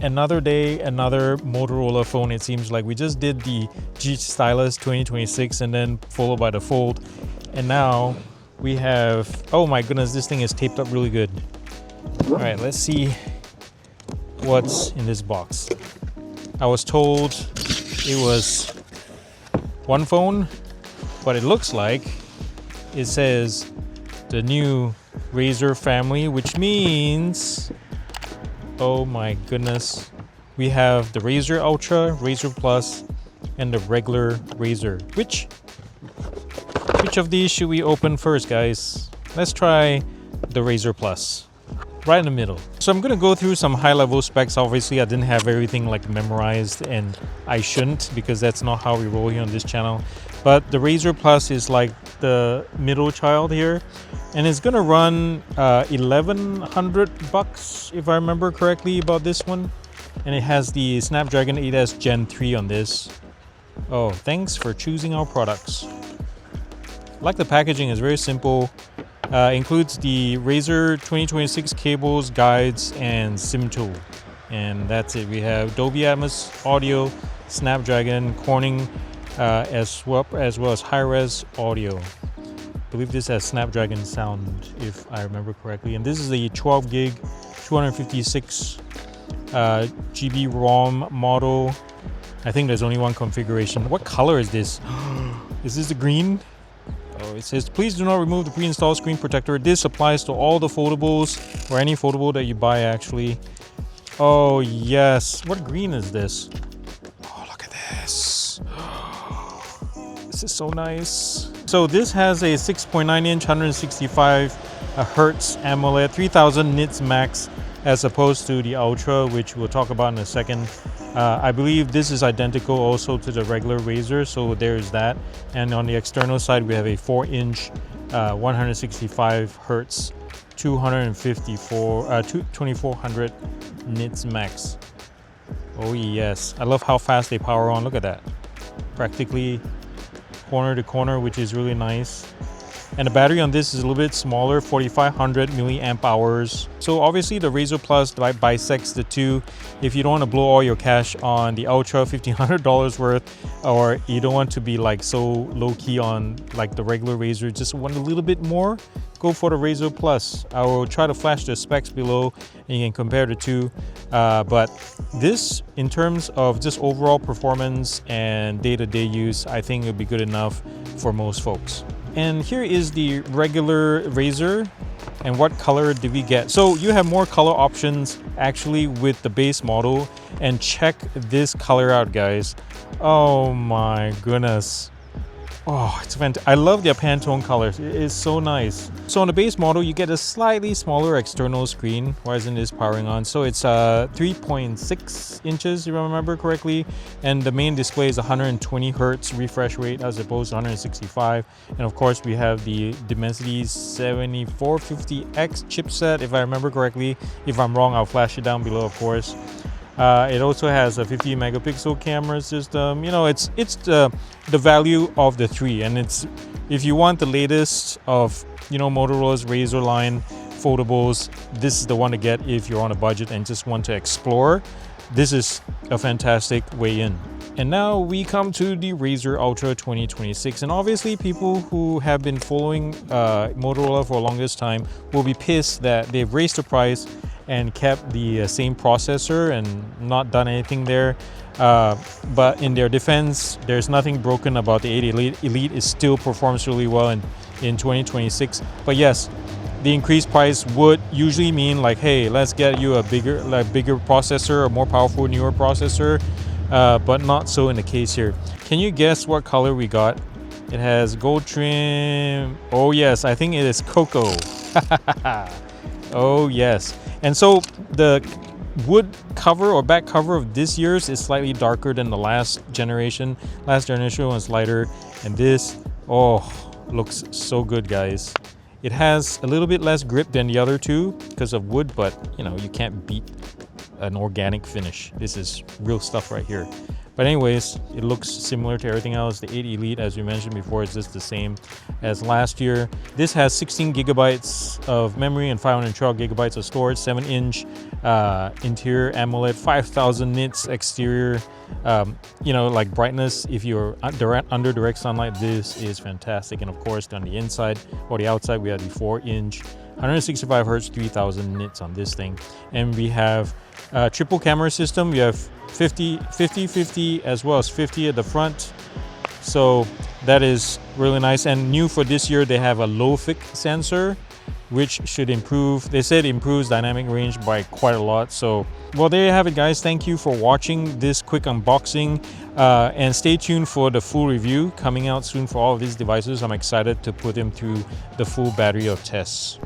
another day, another Motorola phone. It seems like we just did the G Stylus 2026 and then followed by the Fold. And now we have, oh my goodness, this thing is taped up really good. All right, let's see what's in this box. I was told it was one phone, but it looks like it says the new Razr family, which means, oh my goodness, we have the Razr Ultra, Razr Plus, and the regular Razr. Which of these should we open first, guys? Let's try the Razr Plus, right in the middle. So I'm gonna go through some high-level specs. Obviously, I didn't have everything like memorized, and I shouldn't, because that's not how we roll here on this channel. But the Razr Plus is like the middle child here, and it's gonna run $1,100 if I remember correctly about this one. And it has the Snapdragon 8S Gen 3 on this. Oh, thanks for choosing our products. Like the packaging is very simple. Includes the Razr 2026 cables, guides, and SIM tool. And that's it. We have Dolby Atmos audio, Snapdragon, Corning, as well as high-res audio. I believe this has Snapdragon sound, if I remember correctly. And this is the 12 gig, 256 GB ROM model. I think there's only one configuration. What color is this? Is this the green? Oh, it says, please do not remove the pre-installed screen protector. This applies to all the foldables, or any foldable that you buy, actually. Oh, yes. What green is this? Oh, look at this. This is so nice. So this has a 6.9-inch, 165 Hertz AMOLED, 3000 nits max, as opposed to the Ultra, which we'll talk about in a second. I believe this is identical also to the regular Razr, so there's that. And on the external side, we have a 4-inch, 165 Hertz, 2400 nits max. Oh yes, I love how fast they power on. Look at that, practically corner to corner, which is really nice. And the battery on this is a little bit smaller, 4500 milliamp hours. So obviously the Razr Plus bisects the two. If you don't want to blow all your cash on the Ultra, $1,500 worth, or you don't want to be like so low key on like the regular Razr, just want a little bit more, go for the Razr Plus. I will try to flash the specs below and you can compare the two. But this, in terms of just overall performance and day-to-day use, I think it'll be good enough for most folks. And here is the regular Razr. And what color did we get? So you have more color options actually with the base model. And check this color out, guys. Oh my goodness. Oh, it's fantastic. I love their Pantone colors. It is so nice. So on the base model, you get a slightly smaller external screen. Why isn't this powering on? So it's 3.6 inches, if I remember correctly. And the main display is 120 Hertz refresh rate as opposed to 165. And of course, we have the Dimensity 7450X chipset, if I remember correctly. If I'm wrong, I'll flash it down below, of course. It also has a 50 megapixel camera system. You know, it's the value of the three, and it's, if you want the latest of, you know, Motorola's Razr line foldables, this is the one to get if you're on a budget and just want to explore. This is a fantastic way in. And now we come to the Razr Ultra 2026, and obviously people who have been following Motorola for the longest time will be pissed that they've raised the price and kept the same processor and not done anything there. But in their defense, there's nothing broken about the 8 Elite. Elite is still performs really well in 2026. But yes, the increased price would usually mean like, hey, let's get you a bigger processor, a more powerful, newer processor. But not so in the case here. Can you guess what color we got? It has gold trim. Oh yes, I think it is cocoa. Oh yes. And so the wood cover or back cover of this year's is slightly darker than the last generation. Last generation was lighter, and this, oh, looks so good, guys. It has a little bit less grip than the other two because of wood, but you know, you can't beat an organic finish. This is real stuff right here. But But anyways, it looks similar to everything else. The 8 Elite, as we mentioned before, is just the same as last year. This has 16 gigabytes of memory and 512 gigabytes of storage, 7-inch interior AMOLED, 5000 nits exterior, you know, like brightness. If you're under direct sunlight, this is fantastic. And of course, on the inside or the outside, we have the 4-inch 165 hertz 3000 nits on this thing. And we have a triple camera system. We have 50 as well as 50 at the front, so that is really nice. And new for this year, they have a low fick sensor, which should improve, they said improves dynamic range by quite a lot. So well, there you have it, guys. Thank you for watching this quick unboxing, and stay tuned for the full review coming out soon for all of these devices. I'm excited to put them through the full battery of tests.